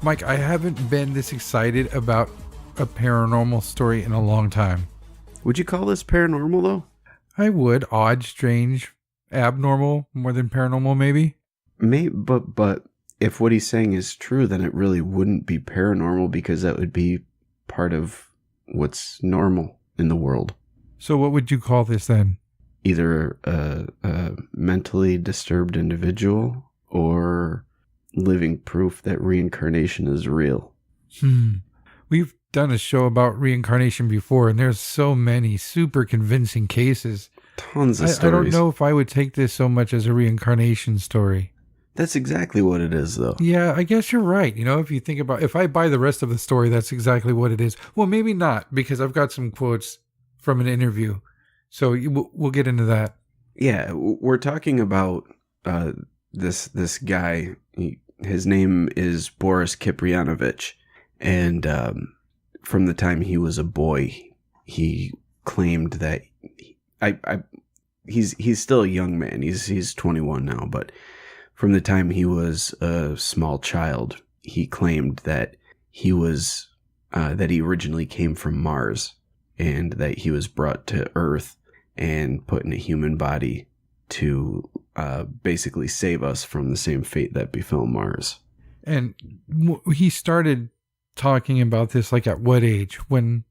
Mike, I haven't been this excited about a paranormal story in a long time. Would you call this paranormal, though? I would. Odd, strange, abnormal, more than paranormal, maybe? But if what he's saying is true, then it really wouldn't be paranormal because that would be part of what's normal in the world. So what would you call this then? Either a mentally disturbed individual or living proof that reincarnation is real. We've done a show about reincarnation before, and there's so many super convincing cases. Tons of stories. I don't know if I would take this so much as a reincarnation story. That's exactly what it is, though. Yeah, I guess you're right. You know, if you think about, if I buy the rest of the story, that's exactly what it is. Well, maybe not, because I've got some quotes from an interview. So we'll get into that. Yeah, we're talking about this guy. His name is Boris Kipriyanovich, and from the time he was a boy, he claimed that he's still a young man. He's 21 now, but from the time he was a small child, he claimed that he originally came from Mars, and that he was brought to Earth and put in a human body to basically save us from the same fate that befell Mars. And he started talking about this like at what age? When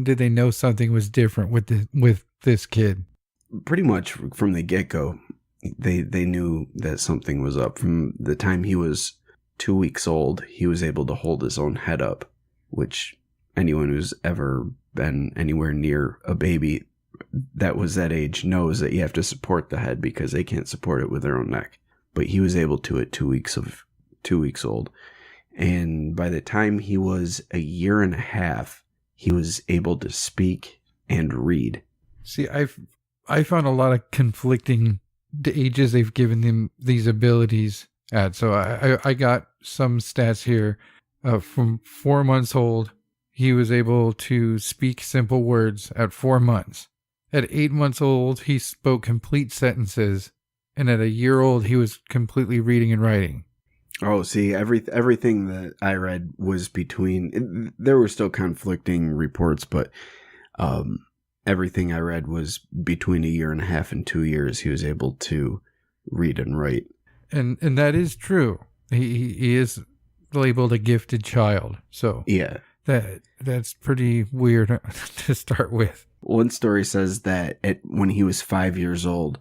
did they know something was different with this kid? Pretty much from the get-go, they knew that something was up. From the time he was 2 weeks old, he was able to hold his own head up, which anyone who's ever been anywhere near a baby that was that age knows that you have to support the head because they can't support it with their own neck. But he was able to at 2 weeks old. And by the time he was a year and a half, he was able to speak and read. See, I found a lot of conflicting ages they've given him these abilities at. So I got some stats here. From 4 months old, he was able to speak simple words at 4 months. At 8 months old, he spoke complete sentences. And at a year old, he was completely reading and writing. Oh, see, everything that I read was between... There were still conflicting reports, but everything I read was between a year and a half and 2 years. He was able to read and write. And that is true. He is labeled a gifted child. So yeah, that's pretty weird to start with. One story says that when he was 5 years old,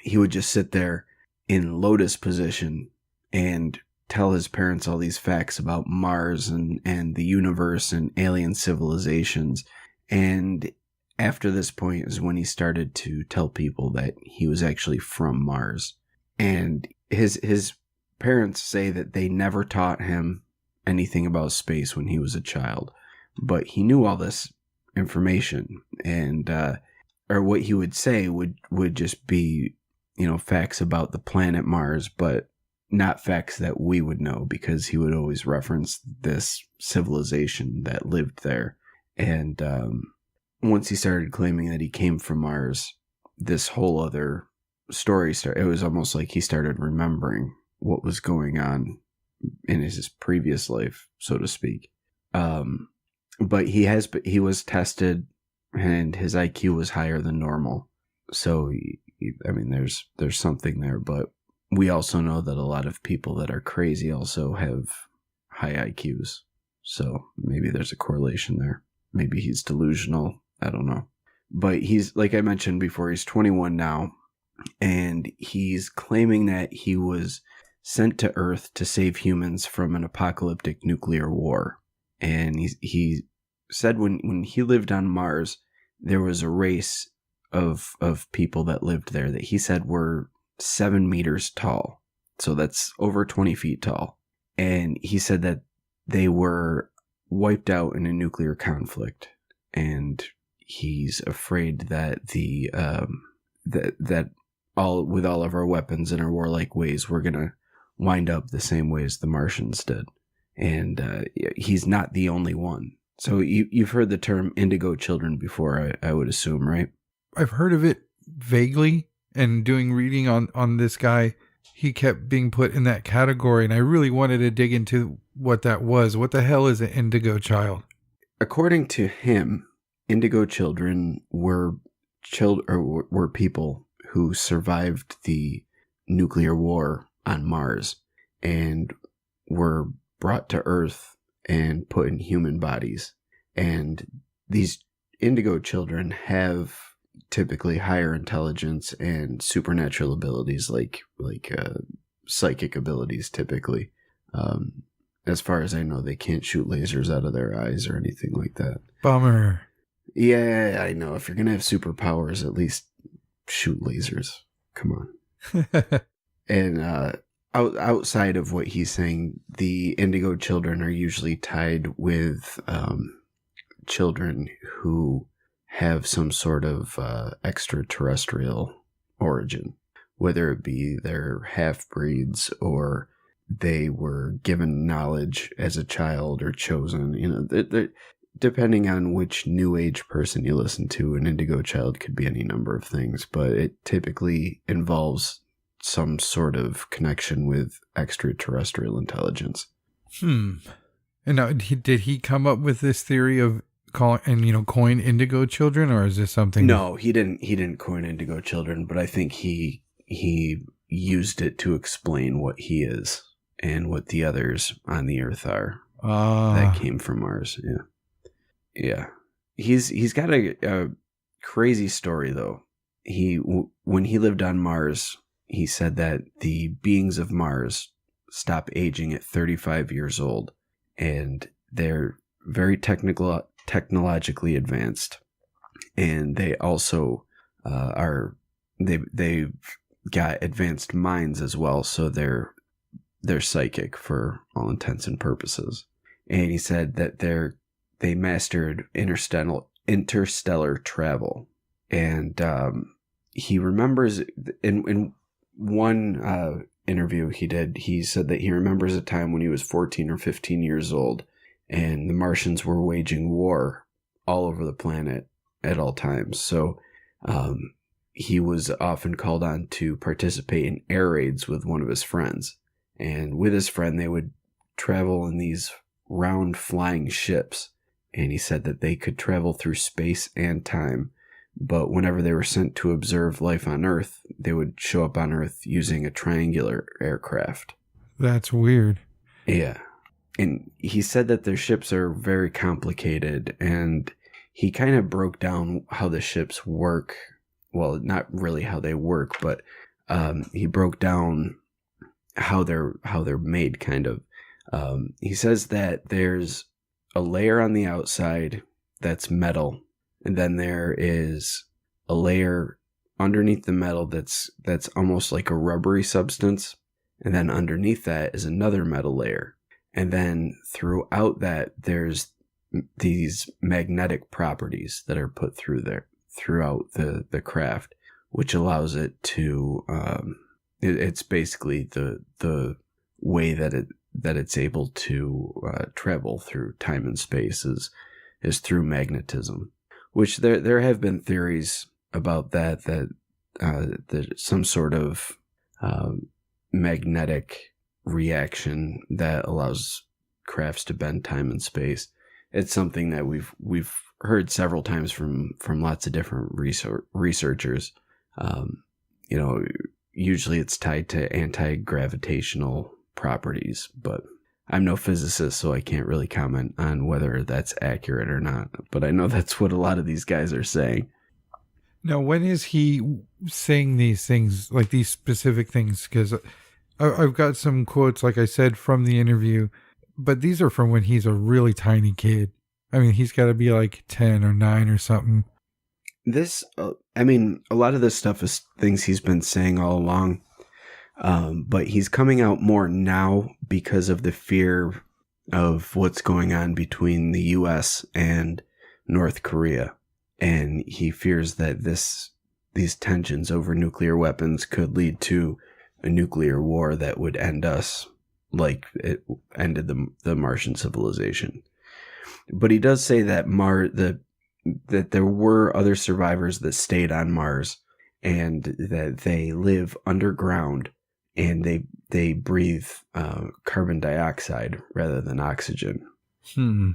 he would just sit there in lotus position and tell his parents all these facts about Mars and the universe and alien civilizations. And after this point is when he started to tell people that he was actually from Mars. And his parents say that they never taught him anything about space when he was a child. But he knew all this information, and or what he would say would just be, facts about the planet Mars, but not facts that we would know, because he would always reference this civilization that lived there. And once he started claiming that he came from Mars, this whole other story started. It was almost like he started remembering what was going on in his previous life, so to speak. But he was tested, and his IQ was higher than normal. So, there's something there. But we also know that a lot of people that are crazy also have high IQs. So maybe there's a correlation there. Maybe he's delusional. I don't know. But he's, like I mentioned before, he's 21 now. And he's claiming that he was sent to Earth to save humans from an apocalyptic nuclear war. And he said when he lived on Mars, there was a race of people that lived there that he said were 7 meters tall. So that's over 20 feet tall. And he said that they were wiped out in a nuclear conflict. And he's afraid that that with all of our weapons and our warlike ways, we're going to wind up the same way as the Martians did. And he's not the only one. So you've heard the term Indigo Children before, I would assume, right? I've heard of it vaguely, and doing reading on this guy, he kept being put in that category, and I really wanted to dig into what that was. What the hell is an Indigo Child? According to him, Indigo Children were were people who survived the nuclear war on Mars and were brought to Earth and put in human bodies. And these Indigo Children have typically higher intelligence and supernatural abilities, like psychic abilities typically. As far as I know, they can't shoot lasers out of their eyes or anything like that. Bummer. Yeah, I know. If you're going to have superpowers, at least shoot lasers. Come on. And outside of what he's saying, the Indigo Children are usually tied with children who have some sort of extraterrestrial origin, whether it be they're half-breeds or they were given knowledge as a child or chosen. You know, depending on which New Age person you listen to, an Indigo Child could be any number of things, but it typically involves some sort of connection with extraterrestrial intelligence. And now, did he come up with this theory of coin Indigo Children, or is this something? No, he didn't coin Indigo Children, but I think he used it to explain what he is and what the others on the Earth are that came from Mars. Yeah. He's got a crazy story though. When he lived on Mars, he said that the beings of Mars stop aging at 35 years old, and they're very technologically advanced, and they also they've got advanced minds as well, so they're psychic for all intents and purposes. And he said that they mastered interstellar travel, and he remembers in one interview he did, he said that he remembers a time when he was 14 or 15 years old, and the Martians were waging war all over the planet at all times. So he was often called on to participate in air raids with one of his friends. And with his friend, they would travel in these round flying ships. And he said that they could travel through space and time. But whenever they were sent to observe life on Earth, they would show up on Earth using a triangular aircraft. That's weird. Yeah. And he said that their ships are very complicated, and he kind of broke down how the ships work. Well, not really how they work, but he broke down how they're made, kind of. He says that there's a layer on the outside that's metal, and then there is a layer underneath the metal that's almost like a rubbery substance, and then underneath that is another metal layer. And then throughout that, there's these magnetic properties that are put throughout the craft, which allows it to, it's basically the way that it's able to travel through time and space is through magnetism, which there have been theories about that there's some sort of magnetic reaction that allows crafts to bend time and space. It's something that we've heard several times from lots of different researchers. Usually it's tied to anti-gravitational properties, but I'm no physicist, so I can't really comment on whether that's accurate or not. But I know that's what a lot of these guys are saying. Now, when is he saying these things, like these specific things? Because I've got some quotes, like I said, from the interview, but these are from when he's a really tiny kid. I mean, he's got to be like 10 or 9 or something. This, a lot of this stuff is things he's been saying all along, but he's coming out more now because of the fear of what's going on between the U.S. and North Korea. And he fears that these tensions over nuclear weapons could lead to a nuclear war that would end us like it ended the Martian civilization. But he does say that that there were other survivors that stayed on Mars, and that they live underground and they breathe carbon dioxide rather than oxygen. Hmm.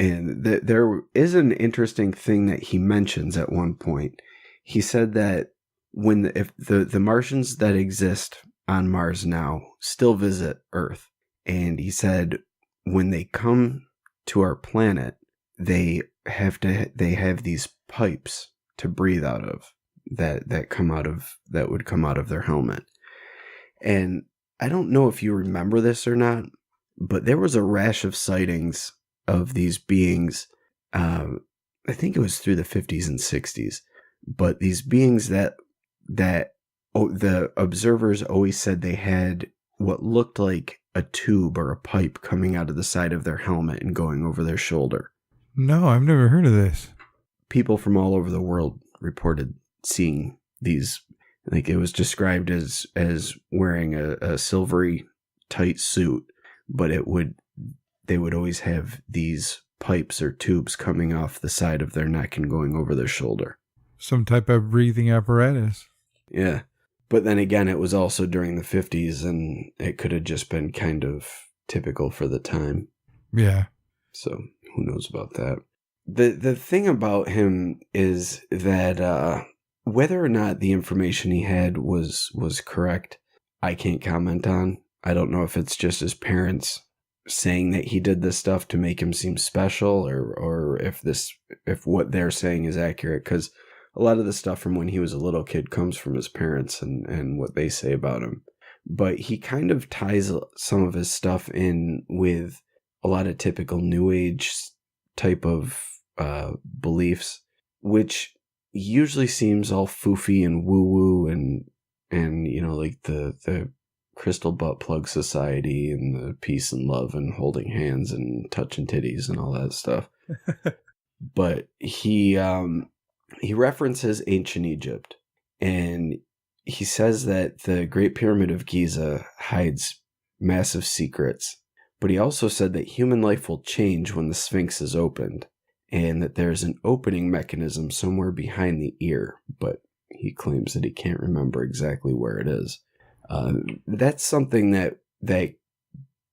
And there is an interesting thing that he mentions at one point. He said that if the Martians that exist on Mars now still visit Earth, and he said when they come to our planet, they have these pipes to breathe out of that would come out of their helmet. And I don't know if you remember this or not, but there was a rash of sightings of these beings. I think it was through the 50s and 60s, but these beings that the observers always said they had what looked like a tube or a pipe coming out of the side of their helmet and going over their shoulder. No, I've never heard of this. People from all over the world reported seeing these. Like, it was described as wearing a silvery tight suit, but they would always have these pipes or tubes coming off the side of their neck and going over their shoulder. Some type of breathing apparatus. Yeah. But then again, it was also during the 50s, and it could have just been kind of typical for the time. Yeah. So who knows about that? The thing about him is that whether or not the information he had was correct, I can't comment on. I don't know if it's just his parents saying that he did this stuff to make him seem special, or if what they're saying is accurate, because a lot of the stuff from when he was a little kid comes from his parents and what they say about him. But he kind of ties some of his stuff in with a lot of typical New Age type of beliefs, which usually seems all foofy and woo-woo and like the crystal butt plug society and the peace and love and holding hands and touching titties and all that stuff. But he references ancient Egypt, and he says that the Great Pyramid of Giza hides massive secrets, but he also said that human life will change when the Sphinx is opened, and that there's an opening mechanism somewhere behind the ear, but he claims that he can't remember exactly where it is. That's something that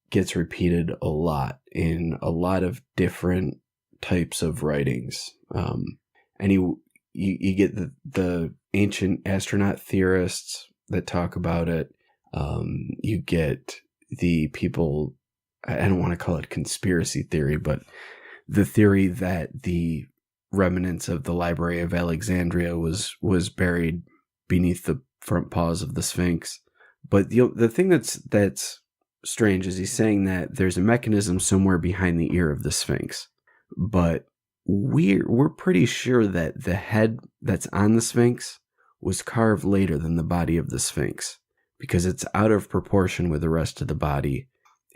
gets repeated a lot in a lot of different types of writings. And you get the ancient astronaut theorists that talk about it. You get the people, I don't want to call it conspiracy theory, but the theory that the remnants of the Library of Alexandria was buried beneath the front paws of the Sphinx. But the thing that's strange is he's saying that there's a mechanism somewhere behind the ear of the Sphinx, but we're pretty sure that the head that's on the Sphinx was carved later than the body of the Sphinx, because it's out of proportion with the rest of the body,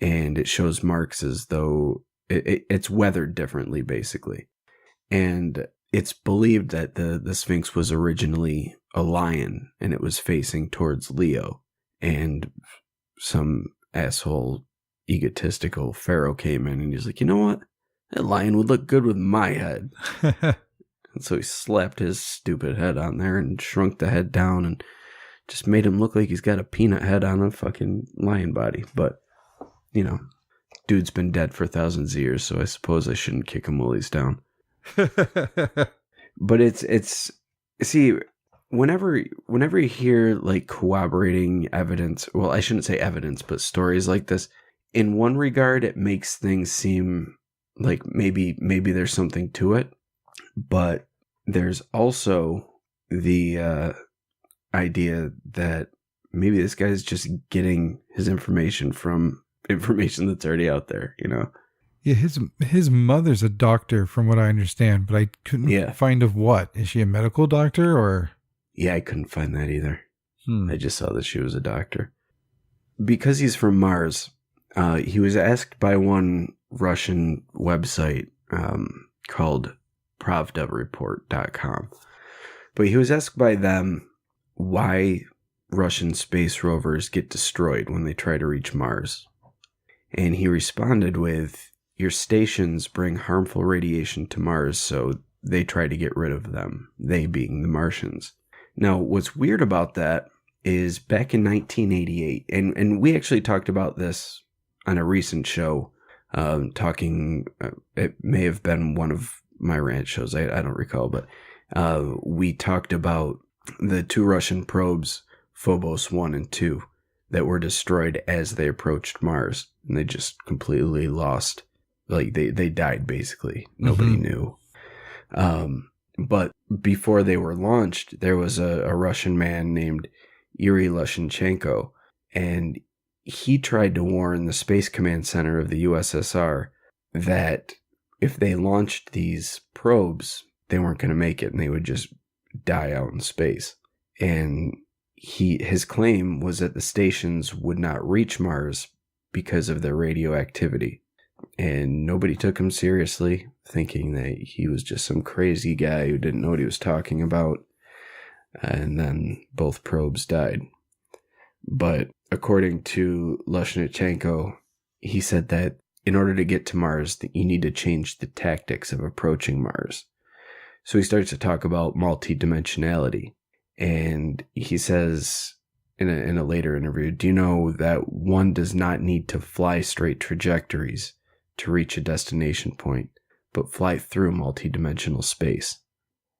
and it shows marks as though it's weathered differently, basically. And it's believed that the Sphinx was originally a lion, and it was facing towards Leo, and some asshole egotistical pharaoh came in and he's like, you know what? That lion would look good with my head. And so he slapped his stupid head on there and shrunk the head down and just made him look like he's got a peanut head on a fucking lion body. But, dude's been dead for thousands of years, so I suppose I shouldn't kick him while he's down. But it's see, whenever you hear like corroborating evidence, well, I shouldn't say evidence, but stories like this, in one regard, it makes things seem like maybe there's something to it, but there's also the idea that maybe this guy's just getting his information from information that's already out there, Yeah, his mother's a doctor, from what I understand, but I couldn't find of what. Is she a medical doctor or? Yeah, I couldn't find that either. I just saw that she was a doctor. Because he's from Mars, he was asked by one Russian website called pravdareport.com. But he was asked by them why Russian space rovers get destroyed when they try to reach Mars. And he responded with, your stations bring harmful radiation to Mars, so they try to get rid of them, they being the Martians. Now, what's weird about that is back in 1988. And we actually talked about this on a recent show, it may have been one of my rant shows. I don't recall, but we talked about the 2 Russian probes, Phobos 1 and 2, that were destroyed as they approached Mars. And they just completely lost. Like, they died, basically. Nobody knew. But before they were launched, there was a Russian man named Yuri Lushenchenko, and he tried to warn the Space Command Center of the USSR that if they launched these probes, they weren't going to make it and they would just die out in space. And his claim was that the stations would not reach Mars because of their radioactivity. And nobody took him seriously, thinking that he was just some crazy guy who didn't know what he was talking about. And then both probes died. But according to Lushenchenko, he said that in order to get to Mars, you need to change the tactics of approaching Mars. So he starts to talk about multidimensionality. And he says in a later interview, do you know that one does not need to fly straight trajectories to reach a destination point, but fly through multidimensional space?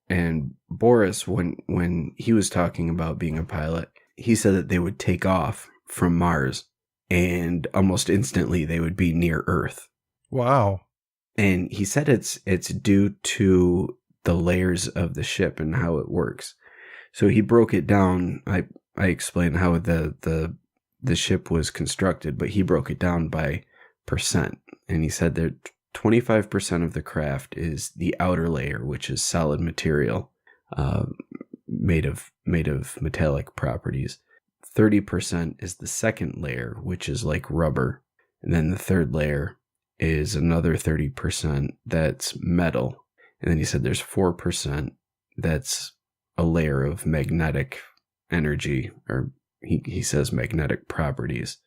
And Boris, when he was talking about being a pilot, he said that they would take off from Mars and almost instantly they would be near Earth. Wow. And he said it's due to the layers of the ship and how it works. So he broke it down. I explained how the ship was constructed, but he broke it down by percent. And he said that 25% of the craft is the outer layer, which is solid material, made of metallic properties. 30% is the second layer, which is like rubber. And then the third layer is another 30% that's metal. And then he said there's 4% that's a layer of magnetic energy, or he says magnetic properties.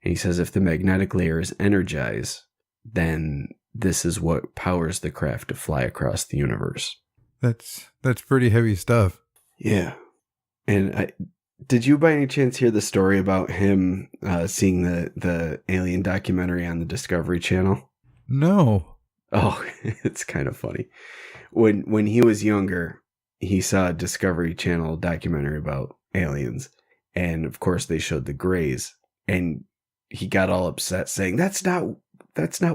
And he says if the magnetic layer is energized, then this is what powers the craft to fly across the universe. That's pretty heavy stuff. Yeah. And did you by any chance hear the story about him seeing the alien documentary on the Discovery Channel? No. Oh, it's kind of funny. When he was younger, he saw a Discovery Channel documentary about aliens. And of course they showed the Greys. And he got all upset saying, that's not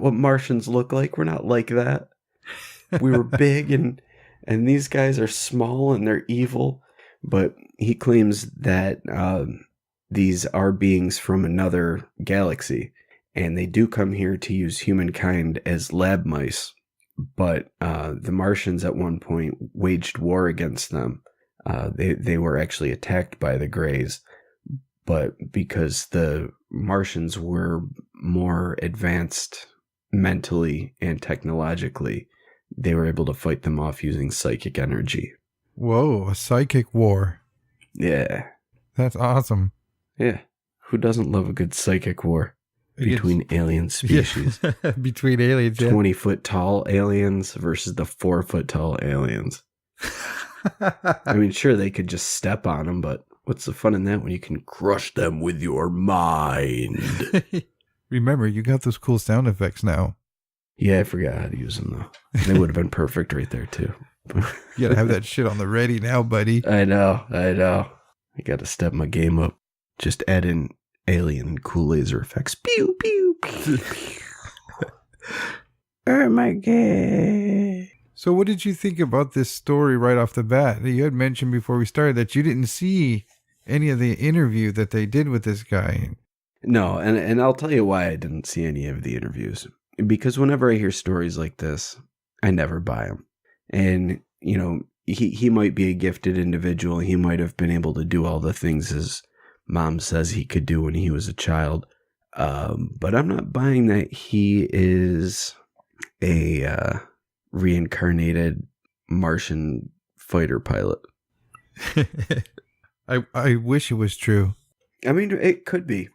what Martians look like. We're not like that. We were big and these guys are small and they're evil. But he claims that these are beings from another galaxy, and they do come here to use humankind as lab mice. But the Martians at one point waged war against them. They were actually attacked by the Greys, but because the Martians were more advanced mentally and technologically, they were able to fight them off using psychic energy. Whoa, a psychic war. Yeah. That's awesome. Yeah. Who doesn't love a good psychic war between alien species? Yeah. Between aliens, 20-foot tall aliens versus the 4-foot tall aliens. I mean, sure, they could just step on them, but what's the fun in that when you can crush them with your mind? Remember, you got those cool sound effects now. Yeah, I forgot how to use them, though. They would have been perfect right there, too. You gotta have that shit on the ready now, buddy. I know. I gotta step my game up. Just add in alien and cool laser effects. Pew, pew, pew, pew. Oh my god. So what did you think about this story right off the bat? You had mentioned before we started that you didn't see any of the interview that they did with this guy. No, and I'll tell you why I didn't see any of the interviews. Because whenever I hear stories like this, I never buy them. And, you know, he might be a gifted individual. He might have been able to do all the things his mom says he could do when he was a child. But I'm not buying that he is a reincarnated Martian fighter pilot. I wish it was true. I mean, it could be.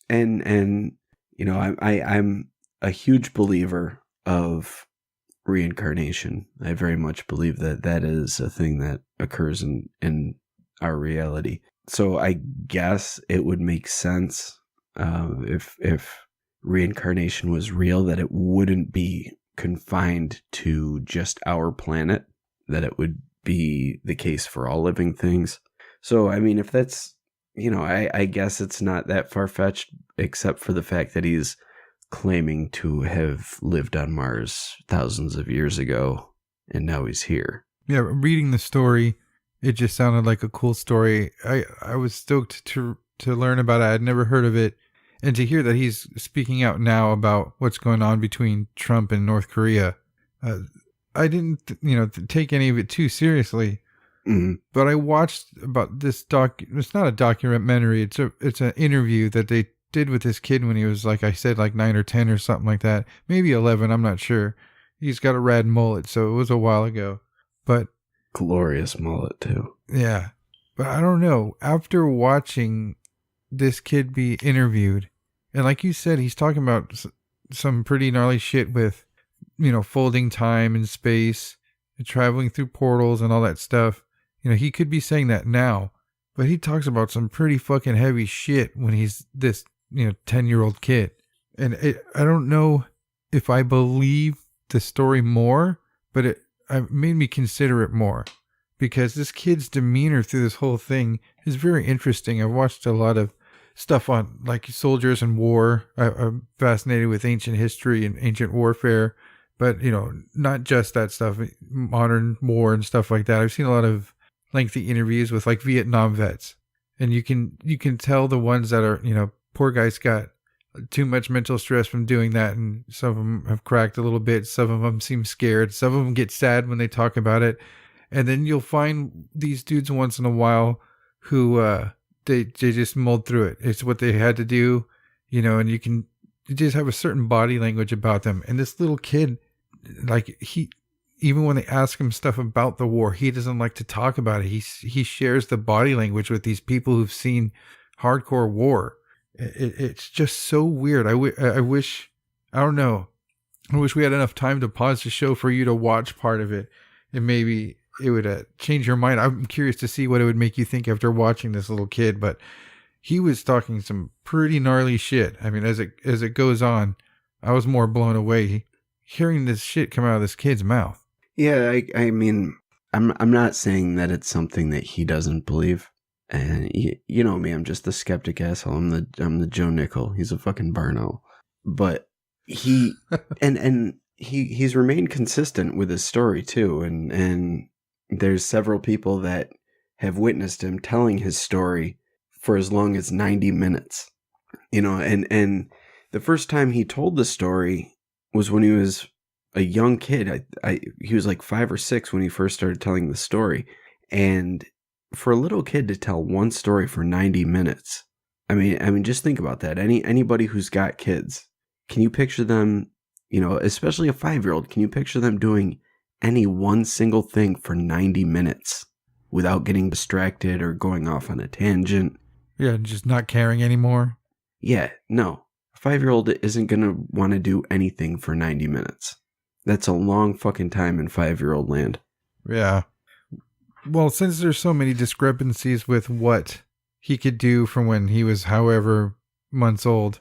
And you know, I'm a huge believer of reincarnation. I very much believe that is a thing that occurs in our reality. So I guess it would make sense if reincarnation was real, that it wouldn't be confined to just our planet, that it would be the case for all living things. So, I mean, if that's, I guess it's not that far-fetched, except for the fact that he's claiming to have lived on Mars thousands of years ago, and now he's here. Yeah, reading the story, it just sounded like a cool story. I was stoked to learn about it. I had never heard of it. And to hear that he's speaking out now about what's going on between Trump and North Korea, I didn't, take any of it too seriously. Mm-hmm. But I watched about this it's not a documentary. It's an interview that they did with this kid when he was, like I said, like 9 or 10 or something like that. Maybe 11. I'm not sure. He's got a rad mullet, so it was a while ago. But glorious mullet too. Yeah. But I don't know. After watching this kid be interviewed, and like you said, he's talking about some pretty gnarly shit with, folding time and space and traveling through portals and all that stuff. He could be saying that now, but he talks about some pretty fucking heavy shit when he's this, 10-year-old kid. And I don't know if I believe the story more, but it made me consider it more, because this kid's demeanor through this whole thing is very interesting. I've watched a lot of stuff on like soldiers and war. I'm fascinated with ancient history and ancient warfare, but not just that stuff, modern war and stuff like that. I've seen a lot of lengthy interviews with like Vietnam vets, and you can tell the ones that are, poor guys got too much mental stress from doing that, and some of them have cracked a little bit. Some of them seem scared. Some of them get sad when they talk about it. And then you'll find these dudes once in a while who they just mulled through it. It's what they had to do, and you just have a certain body language about them. And this little kid, like, even when they ask him stuff about the war, he doesn't like to talk about it. He shares the body language with these people who've seen hardcore war. It's just so weird. I wish we had enough time to pause the show for you to watch part of it, and maybe it would change your mind. I'm curious to see what it would make you think after watching this little kid, but he was talking some pretty gnarly shit. I mean, as it goes on, I was more blown away hearing this shit come out of this kid's mouth. Yeah, I mean, I'm not saying that it's something that he doesn't believe. And you know me, I'm just the skeptic asshole. I'm the Joe Nickel. He's a fucking Barno. But he and he's remained consistent with his story too. And there's several people that have witnessed him telling his story for as long as 90 minutes. And the first time he told the story was when he was a young kid. He was like 5 or 6 when he first started telling the story. And for a little kid to tell one story for 90 minutes, I mean, just think about that. Anybody who's got kids, can you picture them, especially a 5-year-old, can you picture them doing any one single thing for 90 minutes without getting distracted or going off on a tangent? Yeah, just not caring anymore. Yeah, no. A 5-year-old isn't going to want to do anything for 90 minutes. That's a long fucking time in 5-year-old land. Yeah. Well, since there's so many discrepancies with what he could do from when he was however months old,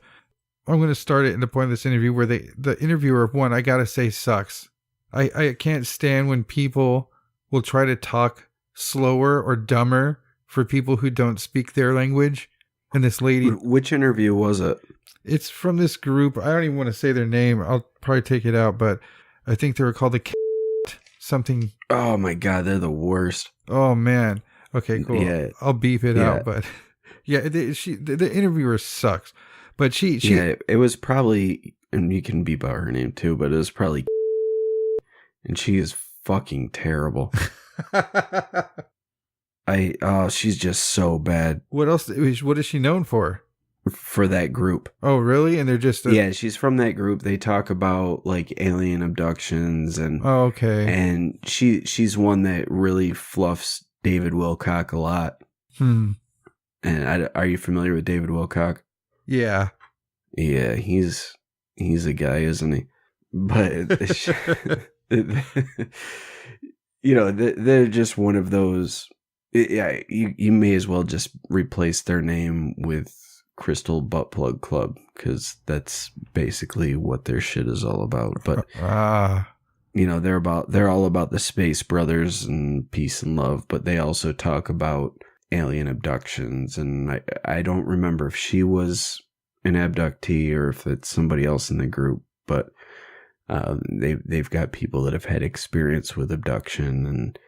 I'm going to start it in the point of this interview where the interviewer, one, I got to say, sucks. I can't stand when people will try to talk slower or dumber for people who don't speak their language. And this lady... Which interview was it? It's from this group. I don't even want to say their name. I'll probably take it out, but I think they were called the something. Oh my God, they're the worst. Oh man. Okay, cool. Yeah. I'll beep it out, but yeah, the interviewer sucks. But she it was probably, and you can beep out her name too, but it was probably, and she is fucking terrible. She's just so bad. What else? What is she known for? For that group. Oh, really? And they're just... Yeah, she's from that group. They talk about like alien abductions and... Oh, okay. And she's one that really fluffs David Wilcock a lot. And are you familiar with David Wilcock? Yeah. Yeah, he's a guy, isn't he? But they're just one of those Yeah, you may as well just replace their name with Crystal Butt Plug Club, because that's basically what their shit is all about. But they're all about the space brothers and peace and love, but they also talk about alien abductions. And I don't remember if she was an abductee or if it's somebody else in the group, but they've got people that have had experience with abduction, and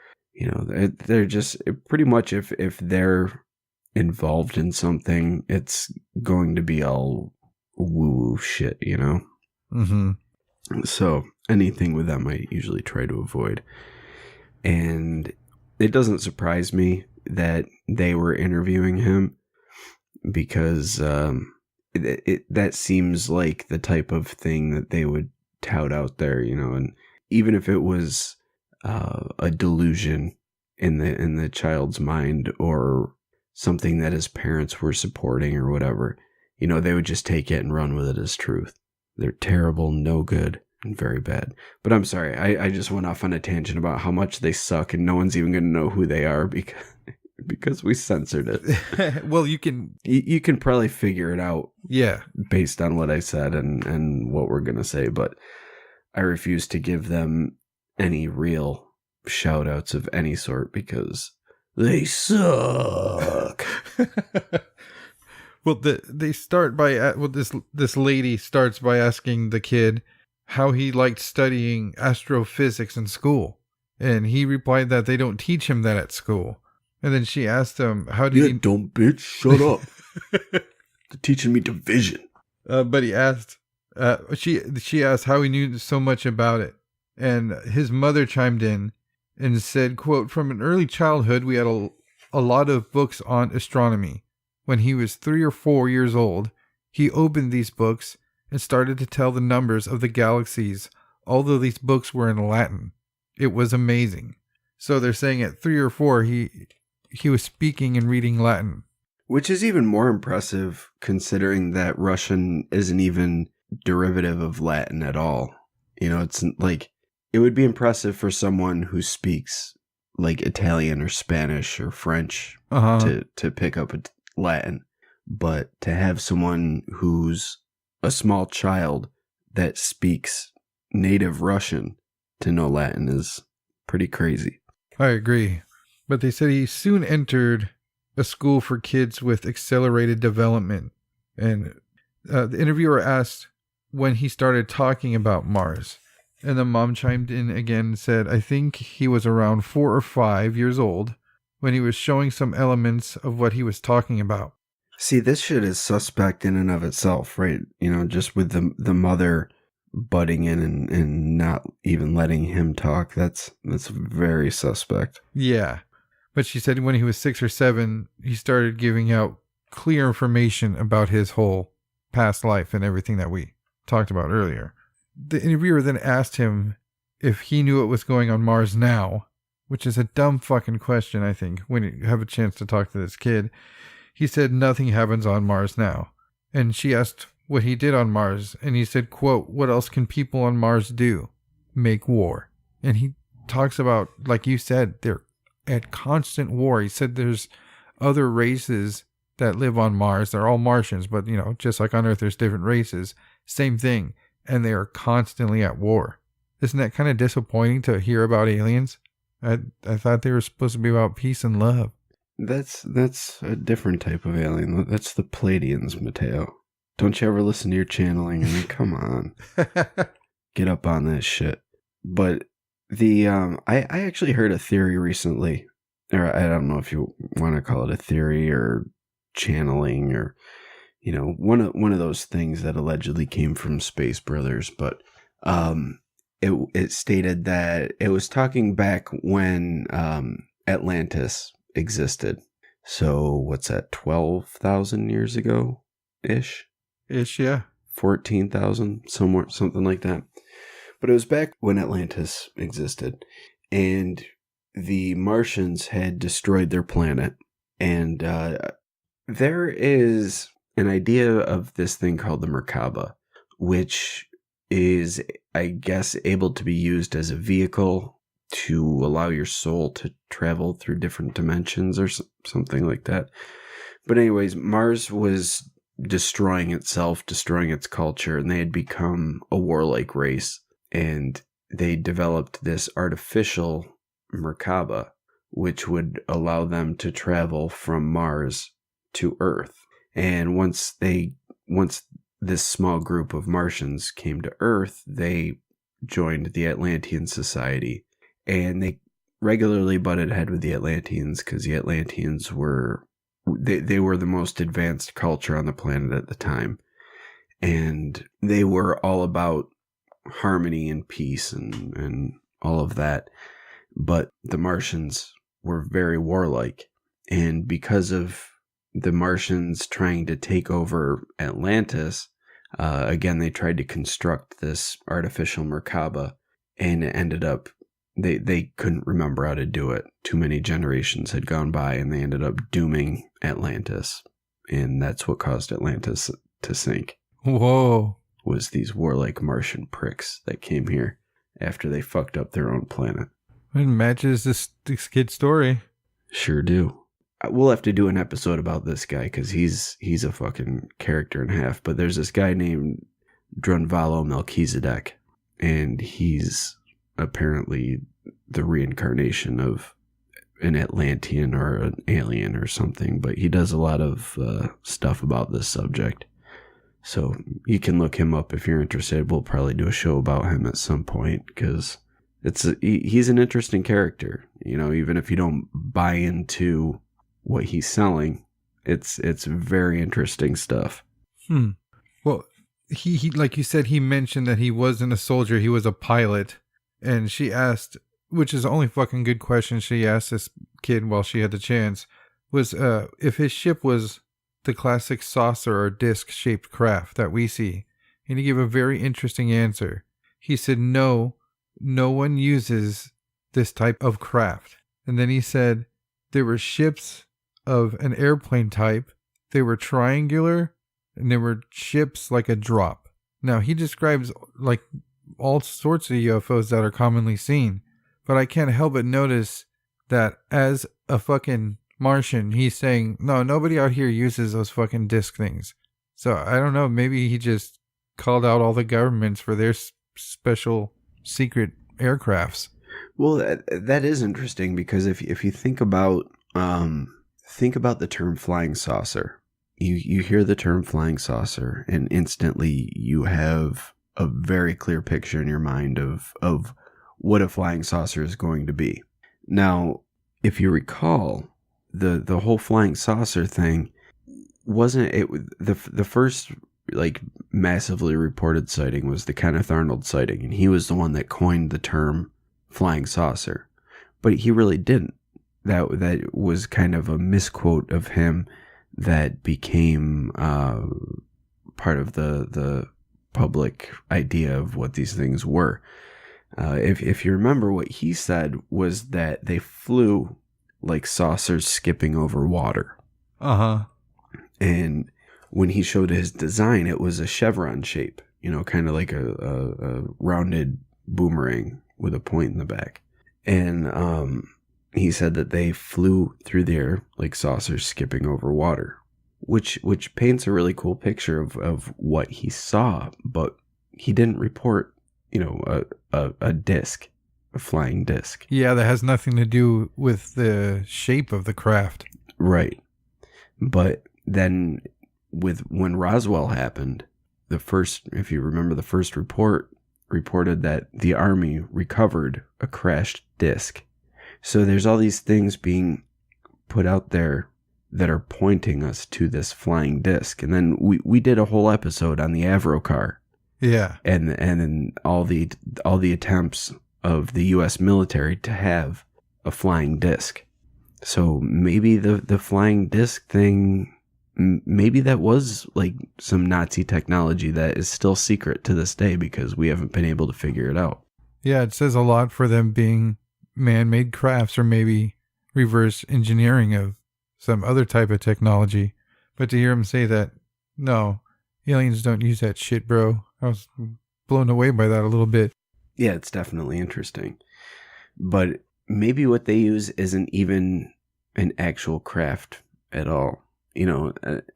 they're just pretty much, if they're involved in something, it's going to be all woo-woo shit, Mm-hmm. So anything with them I usually try to avoid. And it doesn't surprise me that they were interviewing him, because that seems like the type of thing that they would tout out there, and even if it was a delusion in the child's mind, or something that his parents were supporting or whatever, they would just take it and run with it as truth. They're terrible, no good, and very bad. But I'm sorry, I just went off on a tangent about how much they suck, and no one's even going to know who they are because we censored it. Well, you can probably figure it out, yeah, based on what I said and what we're going to say, but I refuse to give them any real shout outs of any sort because they suck. Well, they start by this lady starts by asking the kid how he liked studying astrophysics in school, and he replied that they don't teach him that at school. And then she asked him, "How did he?" Dumb bitch, shut up! They're teaching me division. But he asked, she asked how he knew so much about it, and his mother chimed in and said, "Quote: From an early childhood, we had a lot of books on astronomy. When he was 3 or 4 years old, he opened these books and started to tell the numbers of the galaxies, although these books were in Latin. It was amazing." So they're saying at 3 or 4, he was speaking and reading Latin. Which is even more impressive considering that Russian isn't even derivative of Latin at all. It's like, it would be impressive for someone who speaks like Italian or Spanish or French to pick up Latin, but to have someone who's a small child that speaks native Russian to know Latin is pretty crazy. I agree. But they said he soon entered a school for kids with accelerated development. And the interviewer asked when he started talking about Mars. And the mom chimed in again and said, "I think he was around 4 or 5 years old when he was showing some elements of what he was talking about." See, this shit is suspect in and of itself, right? Just with the mother butting in and not even letting him talk. That's very suspect. Yeah. But she said when he was 6 or 7, he started giving out clear information about his whole past life and everything that we talked about earlier. The interviewer then asked him if he knew what was going on Mars now, which is a dumb fucking question, I think, when you have a chance to talk to this kid. He said nothing happens on Mars now. And she asked what he did on Mars, and he said, quote, "What else can people on Mars do? Make war." And he talks about, like you said, they're at constant war. He said there's other races that live on Mars. They're all Martians, but, just like on Earth, there's different races. Same thing. And they are constantly at war. Isn't that kind of disappointing to hear about aliens? I thought they were supposed to be about peace and love. That's a different type of alien. That's the Pleiadians, Mateo. Don't you ever listen to your channeling? I mean, come on. Get up on that shit. But I actually heard a theory recently, or I don't know if you want to call it a theory or channeling or, one of those things that allegedly came from Space Brothers, but it stated that it was talking back when Atlantis existed. So what's that, 12,000 years ago ish? Yeah. 14,000, something like that. But it was back when Atlantis existed, and the Martians had destroyed their planet. And there is an idea of this thing called the Merkaba, which is, I guess, able to be used as a vehicle to allow your soul to travel through different dimensions or something like that. But anyways, Mars was destroying itself, destroying its culture, and they had become a warlike race. And they developed this artificial Merkaba, which would allow them to travel from Mars to Earth. And once this small group of Martians came to Earth, they joined the Atlantean Society, and they regularly butted head with the Atlanteans because the Atlanteans were they were the most advanced culture on the planet at the time, and they were all about harmony and peace and all of that. But the Martians were very warlike, and because of the Martians trying to take over Atlantis, again, they tried to construct this artificial Merkaba, and it ended up, they couldn't remember how to do it. Too many generations had gone by, and they ended up dooming Atlantis. And that's what caused Atlantis to sink. Whoa. Was these warlike Martian pricks that came here after they fucked up their own planet. It matches this kid's story. Sure do. We'll have to do an episode about this guy because he's a fucking character and a half. But there's this guy named Drunvalo Melchizedek, and he's apparently the reincarnation of an Atlantean or an alien or something. But he does a lot of stuff about this subject. So you can look him up if you're interested. We'll probably do a show about him at some point because he's an interesting character. You know, even if you don't buy into what he's selling, it's very interesting stuff. Well, he like you said, he mentioned that he wasn't a soldier, he was a pilot. And she asked, which is the only fucking good question she asked this kid while she had the chance, was if his ship was the classic saucer or disc shaped craft that we see. And he gave a very interesting answer. He said no one uses this type of craft. And then he said there were ships of an airplane type, they were triangular, and there were ships like a drop. Now, he describes like all sorts of UFOs that are commonly seen, but I can't help but notice that as a fucking Martian, he's saying, no, nobody out here uses those fucking disc things. So I don't know, maybe he just called out all the governments for their special secret aircrafts. Well, that is interesting because if you think about the term flying saucer, you hear the term flying saucer, and instantly you have a very clear picture in your mind of what a flying saucer is going to be. Now, if you recall, the whole flying saucer thing wasn't it the first like massively reported sighting was the Kenneth Arnold sighting, and he was the one that coined the term flying saucer, but he really didn't. That was kind of a misquote of him that became part of the public idea of what these things were. If you remember, what he said was that they flew like saucers skipping over water. Uh-huh. And when he showed his design, it was a chevron shape, you know, kind of like a rounded boomerang with a point in the back. And he said that they flew through the air like saucers skipping over water, which paints a really cool picture of what he saw, but he didn't report, you know, a disc, a flying disc. Yeah, that has nothing to do with the shape of the craft. Right. But then when Roswell happened, if you remember, the first report reported that the Army recovered a crashed disc. So there's all these things being put out there that are pointing us to this flying disc. And then we did a whole episode on the Avro car. Yeah. And then all the attempts of the US military to have a flying disc. So maybe the flying disc thing, maybe that was like some Nazi technology that is still secret to this day because we haven't been able to figure it out. Yeah, it says a lot for them being man-made crafts or maybe reverse engineering of some other type of technology. But to hear him say that, no, aliens don't use that shit, bro. I was blown away by that a little bit. Yeah, it's definitely interesting. But maybe what they use isn't even an actual craft at all. You know,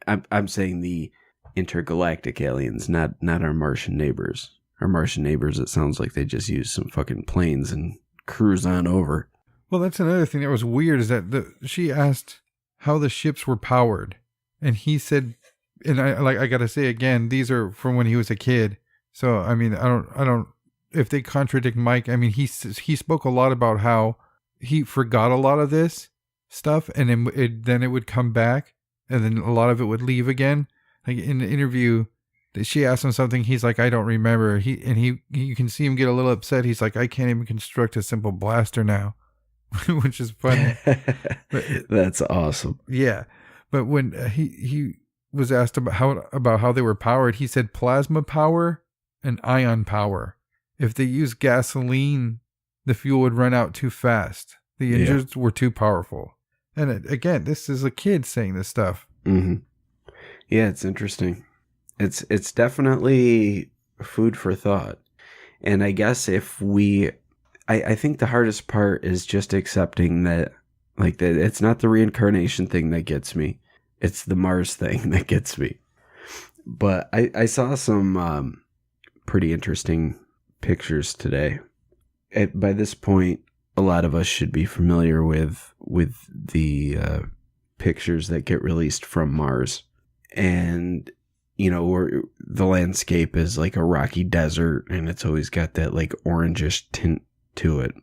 I'm saying the intergalactic aliens, not our Martian neighbors. Our Martian neighbors, it sounds like they just use some fucking planes and cruise on over. Well, that's another thing that was weird is that she asked how the ships were powered, and he said, and I gotta say again, these are from when he was a kid. So I mean, I don't. If they contradict Mike, I mean, he spoke a lot about how he forgot a lot of this stuff, and then it would come back, and then a lot of it would leave again. Like in the interview, she asked him something. He's like, I don't remember. You can see him get a little upset. He's like, I can't even construct a simple blaster now, which is funny. That's awesome. Yeah, but when he was asked about how they were powered, he said plasma power and ion power. If they used gasoline, the fuel would run out too fast. The engines were too powerful. And again, this is a kid saying this stuff. Mm-hmm. Yeah, it's interesting. It's definitely food for thought. And I guess I think the hardest part is just accepting that, like, that it's not the reincarnation thing that gets me. It's the Mars thing that gets me. But I saw some pretty interesting pictures today. By this point, a lot of us should be familiar with the pictures that get released from Mars. And, you know, where the landscape is like a rocky desert and it's always got that like orangish tint to it.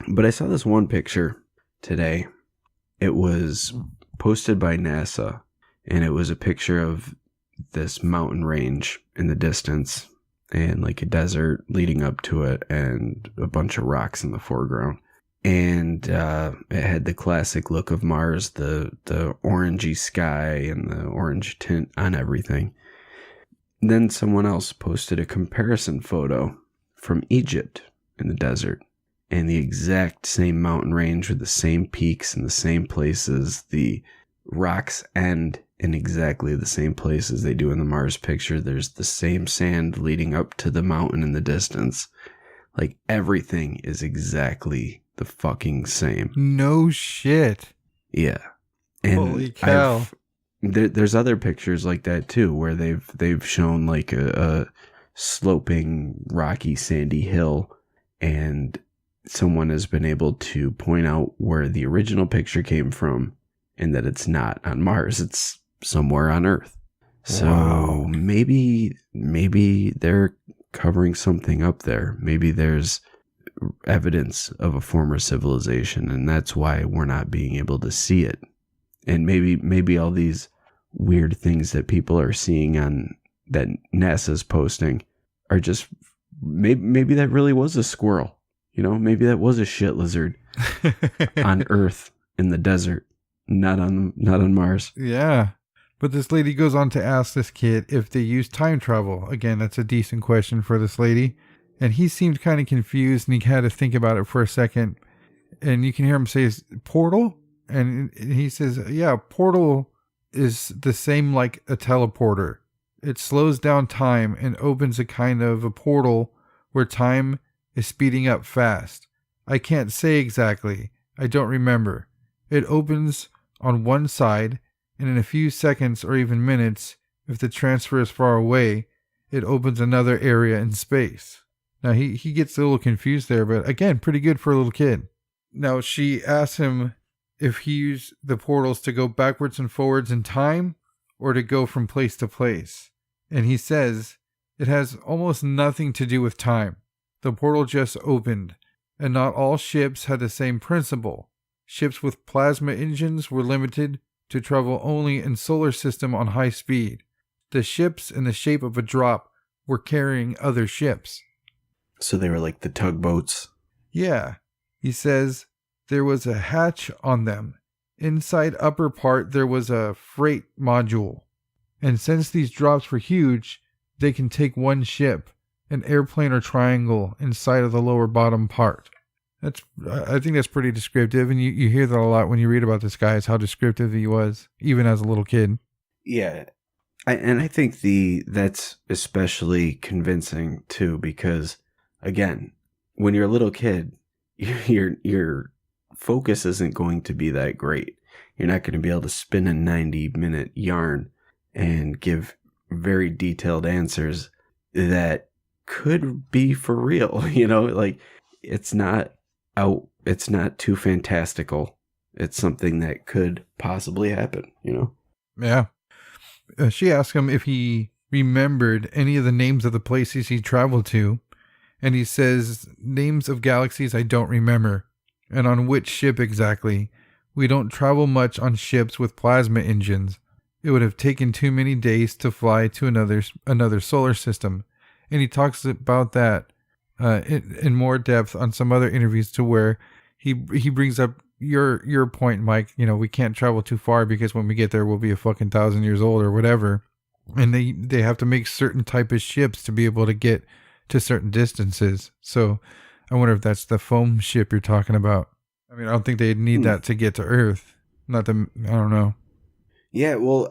But I saw this one picture today. It was posted by NASA, and it was a picture of this mountain range in the distance and like a desert leading up to it and a bunch of rocks in the foreground. And it had the classic look of Mars, the orangey sky and the orange tint on everything. Then someone else posted a comparison photo from Egypt in the desert, and the exact same mountain range with the same peaks in the same places. The rocks end in exactly the same places they do in the Mars picture. There's the same sand leading up to the mountain in the distance. Like, everything is exactly the fucking same. No shit. Yeah. And holy cow. There's other pictures like that too, where they've shown like a sloping, rocky, sandy hill, and someone has been able to point out where the original picture came from, and that it's not on Mars, it's somewhere on Earth. So wow. maybe they're covering something up there. Maybe there's evidence of a former civilization, and that's why we're not being able to see it. And maybe all these weird things that people are seeing on that NASA's posting are just maybe that really was a squirrel. You know, maybe that was a shit lizard on Earth in the desert, not on Mars. Yeah. But this lady goes on to ask this kid if they use time travel. Again, that's a decent question for this lady. And he seemed kind of confused, and he had to think about it for a second. And you can hear him say, portal? And he says, yeah, portal is the same like a teleporter. It slows down time and opens a kind of a portal where time is speeding up fast. I can't say exactly. I don't remember. It opens on one side, and in a few seconds or even minutes, if the transfer is far away, it opens another area in space. Now, he gets a little confused there, but again, pretty good for a little kid. Now, she asks him if he used the portals to go backwards and forwards in time or to go from place to place. And he says it has almost nothing to do with time. The portal just opened, and not all ships had the same principle. Ships with plasma engines were limited to travel only in solar system on high speed. The ships in the shape of a drop were carrying other ships. So they were like the tugboats? Yeah. He says there was a hatch on them. Inside upper part there was a freight module. And since these drops were huge, they can take one ship, an airplane or triangle, inside of the lower bottom part. I think that's pretty descriptive, and you hear that a lot when you read about this guy, is how descriptive he was, even as a little kid. Yeah. I think that's especially convincing too, because again, when you're a little kid, your focus isn't going to be that great. You're not going to be able to spin a 90-minute yarn and give very detailed answers that could be for real. Like it's not too fantastical. It's something that could possibly happen, Yeah. She asked him if he remembered any of the names of the places he traveled to. And he says, names of galaxies I don't remember. And on which ship exactly. We don't travel much on ships with plasma engines. It would have taken too many days to fly to another solar system. And he talks about that in more depth on some other interviews, to where he brings up your point, Mike. We can't travel too far because when we get there, we'll be a fucking 1,000 years old or whatever. And they have to make certain type of ships to be able to get to certain distances. So I wonder if that's the foam ship you're talking about. I mean, I don't think they'd need that to get to Earth. I don't know. Yeah, well,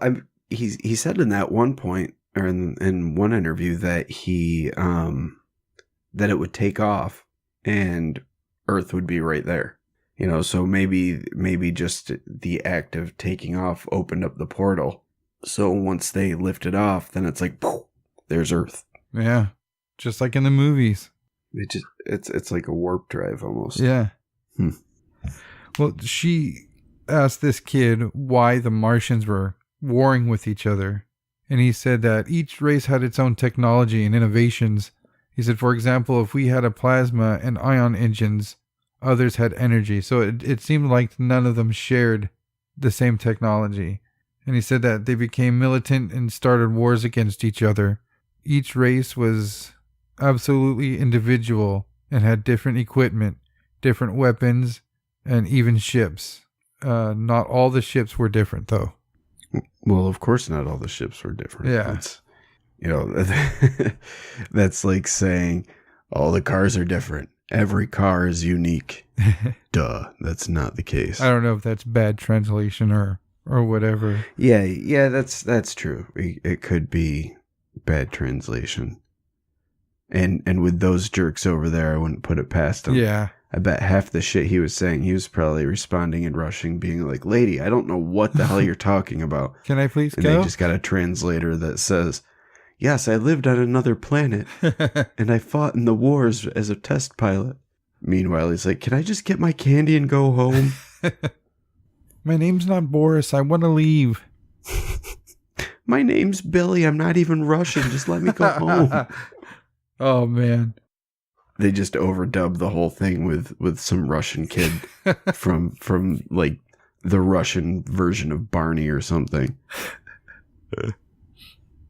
he said in that one point, or in one interview, that he that it would take off and Earth would be right there. So maybe just the act of taking off opened up the portal. So once they lift it off, then it's like, poof, there's Earth. Yeah, just like in the movies. It's like a warp drive almost. Yeah. Well, she asked this kid why the Martians were warring with each other. And he said that each race had its own technology and innovations. He said, for example, if we had a plasma and ion engines, others had energy. So it seemed like none of them shared the same technology. And he said that they became militant and started wars against each other. Each race was absolutely individual and had different equipment, different weapons, and even ships. Not all the ships were different, though. Well, of course not all the ships were different. Yeah. That's like saying all the cars are different. Every car is unique. Duh, that's not the case. I don't know if that's bad translation or whatever. Yeah, that's true. It could be bad translation. And with those jerks over there, I wouldn't put it past them. Yeah. I bet half the shit he was saying, he was probably responding in Russian, being like, "Lady, I don't know what the hell you're talking about. Can I please and go?" They just got a translator that says, "Yes, I lived on another planet, and I fought in the wars as a test pilot." Meanwhile, he's like, "Can I just get my candy and go home?" My name's not Boris. I want to leave. My name's Billy. I'm not even Russian. Just let me go home. Oh, man. They just overdub the whole thing with some Russian kid from like the Russian version of Barney or something.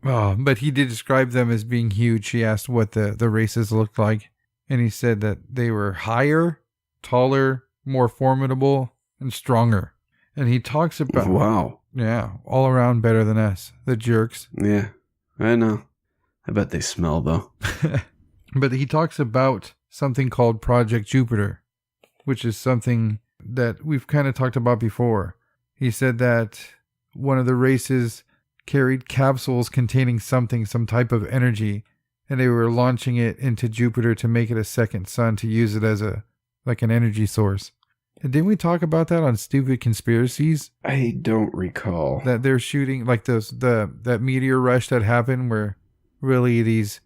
Oh, but he did describe them as being huge. She asked what the races looked like, and he said that they were higher, taller, more formidable, and stronger. And he talks about... Wow. Yeah, all around better than us, the jerks. Yeah, I know. I bet they smell, though. But he talks about something called Project Jupiter, which is something that we've kind of talked about before. He said that one of the races carried capsules containing some type of energy, and they were launching it into Jupiter to make it a second sun, to use it as an energy source. And didn't we talk about that on Stupid Conspiracies? I don't recall. That they're shooting like that meteor rush that happened, where really these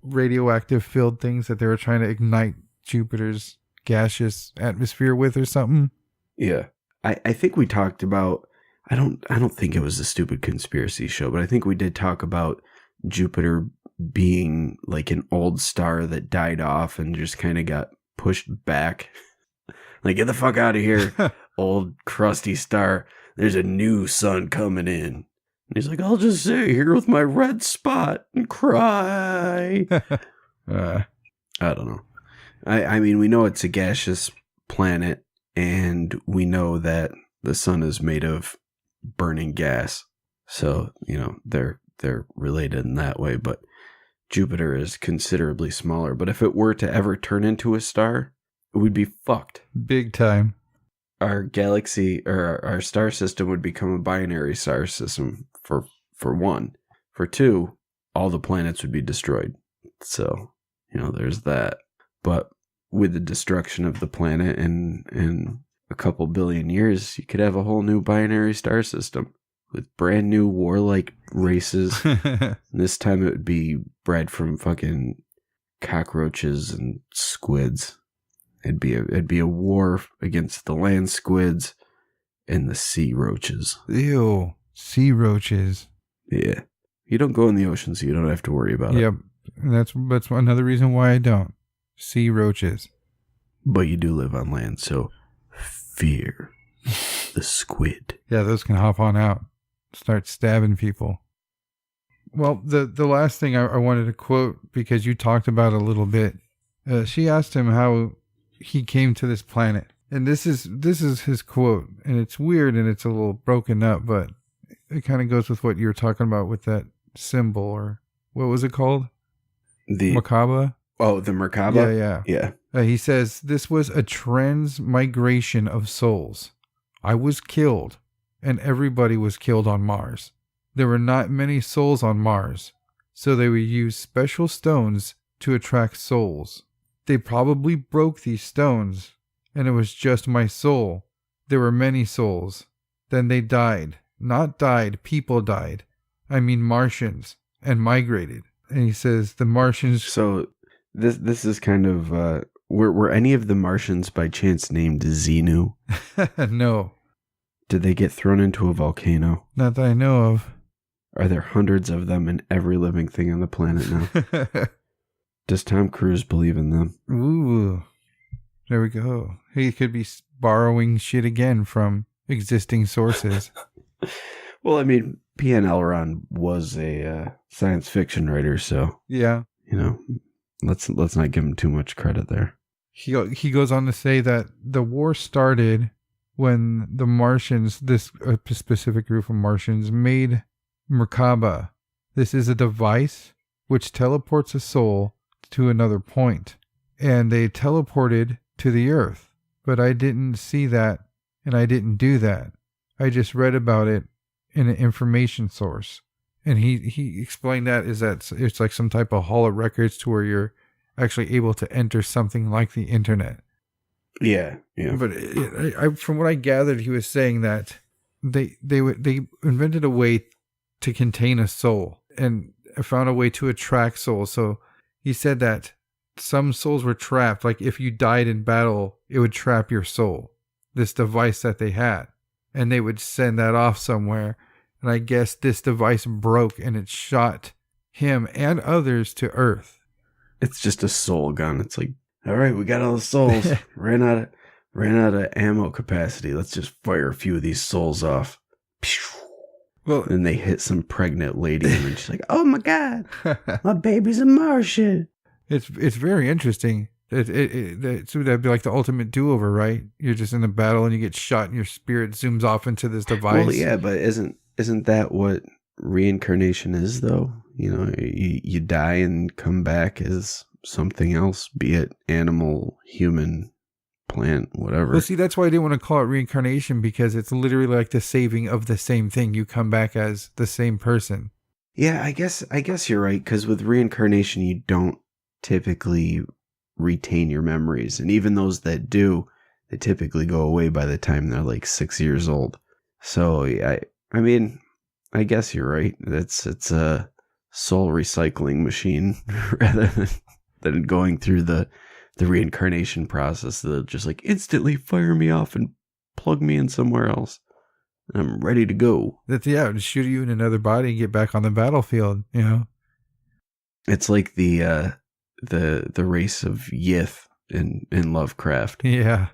radioactive filled things that they were trying to ignite Jupiter's gaseous atmosphere with or something. Yeah. I think we talked about, I don't think it was a Stupid Conspiracy show, but I think we did talk about Jupiter being like an old star that died off and just kind of got pushed back. Like, get the fuck out of here, old crusty star. There's a new sun coming in. And he's like, I'll just sit here with my red spot and cry. I don't know. I mean, we know it's a gaseous planet, and we know that the sun is made of burning gas. So, they're related in that way. But Jupiter is considerably smaller. But if it were to ever turn into a star, we'd be fucked. Big time. Our galaxy, or our star system, would become a binary star system for one. For two, all the planets would be destroyed. So, there's that. But with the destruction of the planet in a couple billion years, you could have a whole new binary star system with brand new warlike races. And this time it would be bred from fucking cockroaches and squids. It'd be a war against the land squids and the sea roaches. Ew, sea roaches. Yeah. You don't go in the ocean, so you don't have to worry about it. Yep, and that's another reason why I don't. Sea roaches. But you do live on land, so fear the squid. Yeah, those can hop on out, start stabbing people. Well, the last thing I wanted to quote, because you talked about it a little bit, she asked him how he came to this planet. And this is his quote. And it's weird and it's a little broken up, but it kind of goes with what you were talking about with that symbol, or what was it called? The Merkaba? Oh, the Merkaba? Yeah. Yeah. He says, this was a transmigration of souls. I was killed, and everybody was killed on Mars. There were not many souls on Mars, so they would use special stones to attract souls. They probably broke these stones, and it was just my soul. There were many souls. Then they died. Not died, people died. I mean Martians, and migrated. And he says the Martians... So this is kind of... were any of the Martians by chance named Xenu? No. Did they get thrown into a volcano? Not that I know of. Are there hundreds of them in every living thing on the planet now? Does Tom Cruise believe in them? Ooh. There we go. He could be borrowing shit again from existing sources. Well, I mean, P.N. Elron was a science fiction writer, so... Yeah. You know, let's not give him too much credit there. He goes on to say that the war started when the Martians, this specific group of Martians, made Merkaba. This is a device which teleports a soul to another point. And they teleported to the Earth. But I didn't see that, and I didn't do that. I just read about it in an information source. And he explained that it's like some type of hall of records to where you're actually able to enter something like the internet. Yeah. But from what I gathered, he was saying that they invented a way to contain a soul and found a way to attract souls. So he said that some souls were trapped. Like if you died in battle, it would trap your soul. This device that they had, and they would send that off somewhere. And I guess this device broke and it shot him and others to Earth. It's just a soul gun. It's like, all right, we got all the souls. ran out of ammo capacity. Let's just fire a few of these souls off. Well, and they hit some pregnant lady, and then she's like, "Oh my god, my baby's a Martian." It's very interesting. So that'd be like the ultimate do-over, right? You're just in a battle and you get shot, and your spirit zooms off into this device. Well, yeah, but isn't that what reincarnation is, though? You know, you die and come back as something else, be it animal, human, plant, whatever. Well, see, that's why I didn't want to call it reincarnation, because it's literally like the saving of the same thing. You come back as the same person. Yeah, I guess you're right, because with reincarnation, you don't typically retain your memories, and even those that do, they typically go away by the time they're like 6 years old. So I mean, I guess you're right. It's a soul recycling machine rather than going through the reincarnation process. They'll just like instantly fire me off and plug me in somewhere else. I'm ready to go. Just shoot you in another body and get back on the battlefield. You know, it's like the race of Yith in Lovecraft. Yeah,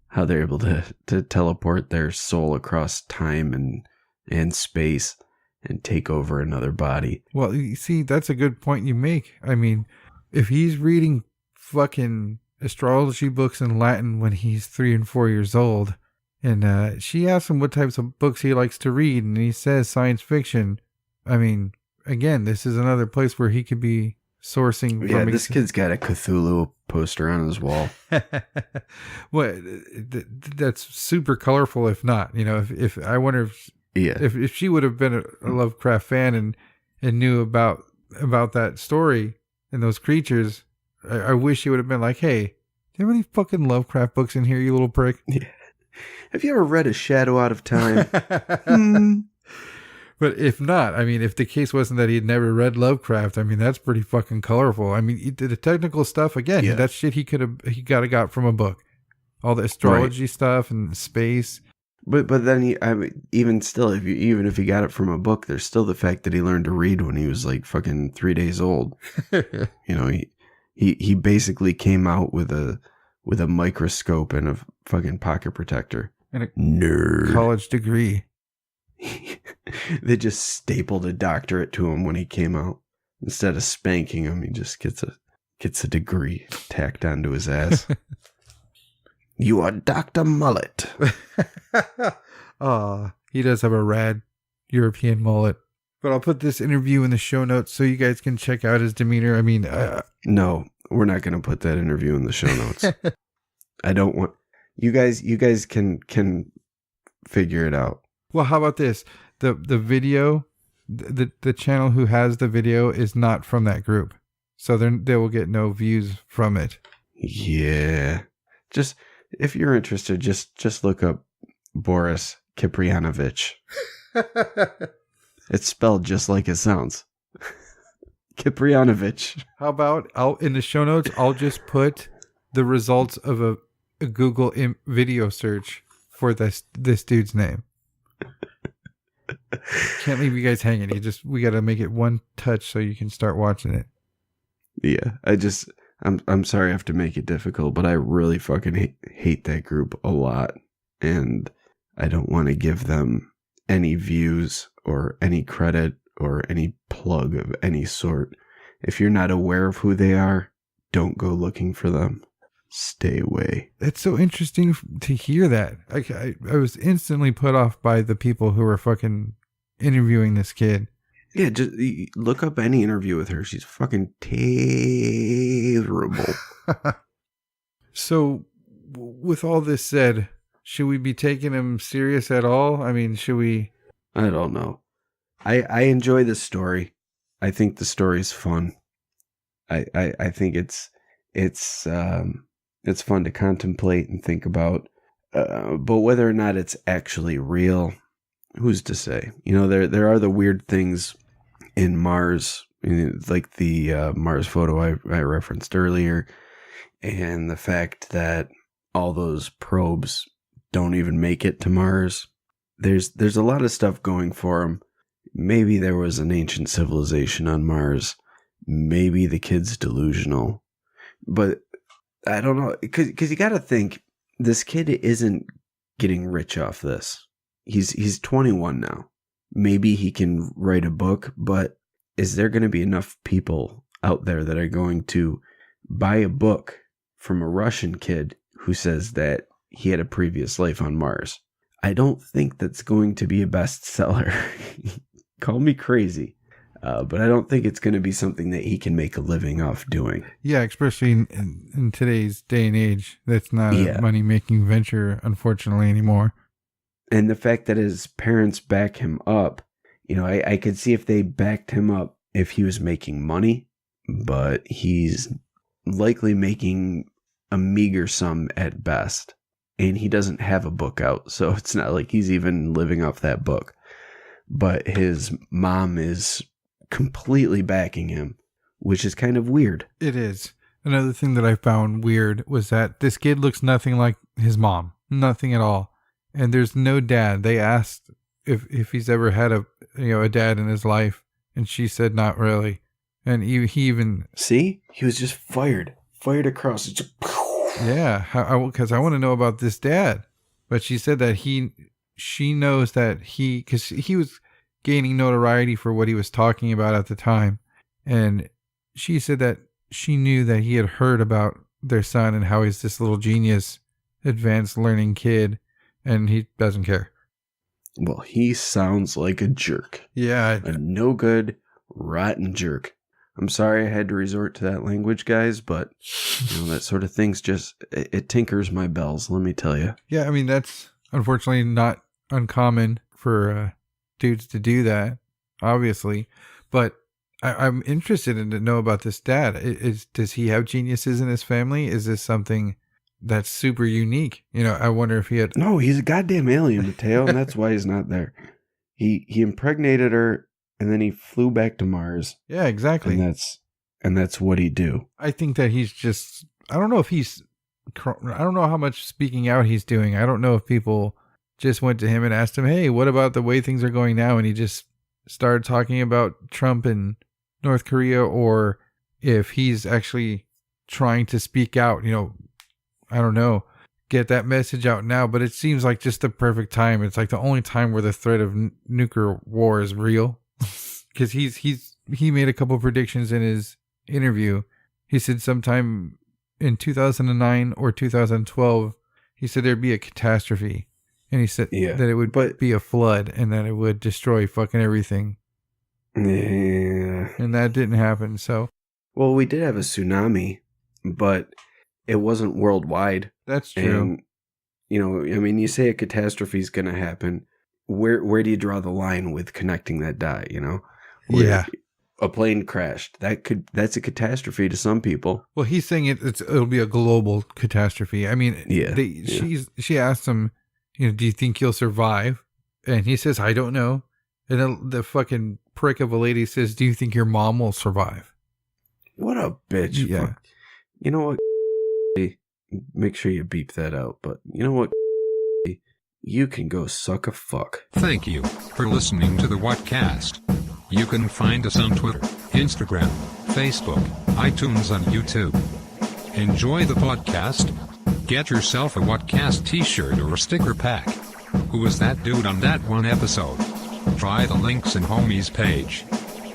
how they're able to teleport their soul across time and space and take over another body. Well, you see, that's a good point you make. I mean, if he's reading fucking astrology books in Latin when he's 3 and 4 years old, and she asks him what types of books he likes to read, and he says science fiction. I mean, again, this is another place where he could be sourcing. Yeah, this kid's got a Cthulhu poster on his wall. Well, that's super colorful. If not, you know, if I wonder if she would have been a Lovecraft fan and knew about that story and those creatures, I wish she would have been like, hey, you have any fucking Lovecraft books in here, you little prick? Yeah. Have you ever read A Shadow Out of Time? Hmm. But if not, I mean, if the case wasn't that he had never read Lovecraft, I mean, that's pretty fucking colorful. I mean, the technical stuff, again, Yeah. that shit he got from a book. All the astrology stuff and space. But then I mean, even still, even if he got it from a book, there's still the fact that he learned to read when he was like fucking 3 days old. You know, he basically came out with a microscope and a fucking pocket protector. And a nerd college degree. They just stapled a doctorate to him when he came out. Instead of spanking him, he just gets a degree tacked onto his ass. You are Dr. Mullet. He does have a rad European mullet. But I'll put this interview in the show notes so you guys can check out his demeanor. I mean, no, we're not going to put that interview in the show notes. I don't want you guys can figure it out. Well, how about this? The video, the channel who has the video is not from that group, so they will get no views from it. Yeah, just if you're interested, just look up Boris Kipriyanovich. It's spelled just like it sounds. Kipriyanovich. How about in the show notes, I'll just put the results of a Google video search for this dude's name. Can't leave you guys hanging. We got to make it one touch so you can start watching it. Yeah, I'm sorry I have to make it difficult, but I really fucking hate that group a lot, and I don't want to give them any views or any credit or any plug of any sort. If you're not aware of who they are, don't go looking for them. Stay away. That's so interesting to hear that. I was instantly put off by the people who were fucking interviewing this kid. Yeah, just look up any interview with her. She's fucking terrible. So, with all this said, should we be taking him serious at all? I mean, should we? I don't know. I enjoy this story. I think the story's fun. I think it's fun to contemplate and think about. But whether or not it's actually real, who's to say? You know, there are the weird things in Mars, like the Mars photo I referenced earlier, and the fact that all those probes don't even make it to Mars. There's a lot of stuff going for them. Maybe there was an ancient civilization on Mars. Maybe the kid's delusional. But I don't know, because you got to think, this kid isn't getting rich off this. He's 21 now. Maybe he can write a book, but is there going to be enough people out there that are going to buy a book from a Russian kid who says that he had a previous life on Mars? I don't think that's going to be a bestseller. Call me crazy. But I don't think it's going to be something that he can make a living off doing. Yeah, especially in today's day and age. That's not a money-making venture, unfortunately, anymore. And the fact that his parents back him up, you know, I could see if they backed him up if he was making money, but he's likely making a meager sum at best. And he doesn't have a book out, so it's not like he's even living off that book. But his mom is completely backing him, which is kind of weird. It is. Another thing that I found weird was that this kid looks nothing like his mom. Nothing at all. And there's no dad. They asked if he's ever had a dad in his life, and she said not really. And he even... See? He was just fired across. It's just... Yeah, because I want to know about this dad. But she said that she knows that because he was gaining notoriety for what he was talking about at the time. And she said that she knew that he had heard about their son and how he's this little genius, advanced learning kid, and he doesn't care. Well, he sounds like a jerk. Yeah. A no good, rotten jerk. I'm sorry I had to resort to that language, guys, but that sort of thing's just, it tinkers my bells, let me tell you. Yeah, I mean, that's unfortunately not uncommon for dudes to do that, obviously. But I'm interested in to know about this dad. Does he have geniuses in his family? Is this something that's super unique. You know, I wonder if he had. No, he's a goddamn alien, Mateo, and that's why he's not there. He impregnated her, and then he flew back to Mars. Yeah, exactly. And that's what he do. I think that he's just. I don't know if he's. I don't know how much speaking out he's doing. I don't know if people just went to him and asked him, "Hey, what about the way things are going now?" And he just started talking about Trump and North Korea, or if he's actually trying to speak out. You know, I don't know. Get that message out now, but it seems like just the perfect time. It's like the only time where the threat of nuclear war is real, because he made a couple predictions in his interview. He said sometime in 2009 or 2012, he said there'd be a catastrophe, and he said that it would be a flood and that it would destroy fucking everything. Yeah, and that didn't happen. So, well, we did have a tsunami, but it wasn't worldwide. That's true. And, you know, I mean, you say a catastrophe is going to happen. Where do you draw the line with connecting that dot, you know? Yeah. A plane crashed. That's a catastrophe to some people. Well, he's saying it'll be a global catastrophe. I mean, she asked him, you know, do you think you'll survive? And he says, I don't know. And then the fucking prick of a lady says, do you think your mom will survive? What a bitch. Yeah. Fuck. You know what? Make sure you beep that out. But you know what? You can go suck a fuck. Thank you for listening to the Whatcast. You can find us on Twitter, Instagram, Facebook, iTunes, and YouTube. Enjoy the podcast. Get yourself a Whatcast t-shirt or a sticker pack. Who was that dude on that one episode? Try the links in Homie's page.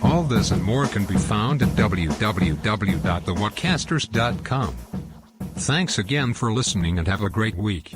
All this and more can be found at www.thewhatcasters.com. Thanks again for listening and have a great week.